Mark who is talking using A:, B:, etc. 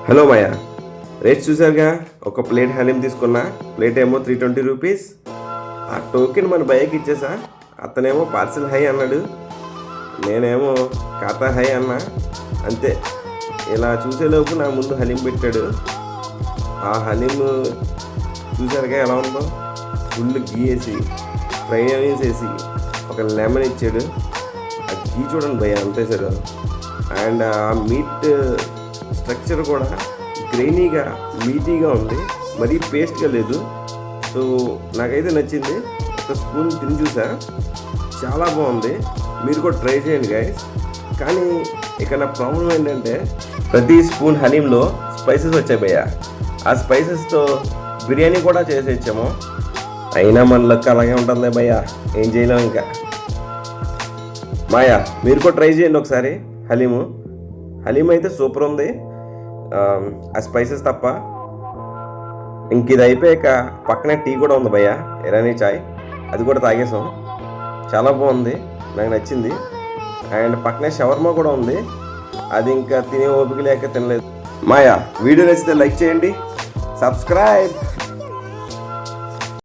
A: Hello మాయా, rates చూసారుగా. ఒక plate haleem తీసుకున్నా, ప్లేట్ ఏమో 320 రూపీస్. ఆ టోకెన్ మన భయ్యకి ఇచ్చేసా. అతనేమో పార్సిల్ హై అన్నాడు, నేనేమో ఖాతా హై అన్నా. అంతే, ఇలా చూసేలోపు నా ముందు హలీం పెట్టాడు. ఆ హలీం చూసారుగా ఎలా ఉందో. ఫుల్ గీ వేసి, ఫ్రై ఆనియన్స్ వేసి, ఒక లెమన్ ఇచ్చాడు. ఆ గీ చూడండి భయ్య అంతే సార్. అండ్ ఆ మీట్ స్ట్రక్చర్ కూడా గ్రెయినీగా, మీటీగా ఉంది, మరీ పేస్ట్గా లేదు. సో నాకైతే నచ్చింది. ఒక స్పూన్ తిని చూసా, చాలా బాగుంది. మీరు కూడా ట్రై చేయండి గైస్. కానీ ఇక నా ప్రాబ్లం ఏంటంటే, ప్రతి స్పూన్ హలీంలో స్పైసెస్ వచ్చాయి భయ్య. ఆ స్పైసెస్తో బిర్యానీ కూడా చేసేచ్చాము. అయినా మన లక్ అలాగే ఉంటుంది భయ్య, ఏం చేయలేము ఇంకా. మాయా, మీరు కూడా ట్రై చేయండి ఒకసారి హలీం అయితే సూపర్ ఉంది, ఆ స్పైసెస్ తప్ప. ఇంక ఇది అయిపోయాక పక్కనే టీ కూడా ఉంది భయ్య, ఇరానీ చాయ్. అది కూడా తాగేసాం, చాలా బాగుంది, నాకు నచ్చింది. అండ్ పక్కనే షవర్మా కూడా ఉంది, అది ఇంకా తినే ఓపిక లేక తినలేదు. మాయా, వీడియో నచ్చితే లైక్ చేయండి, సబ్స్క్రైబ్.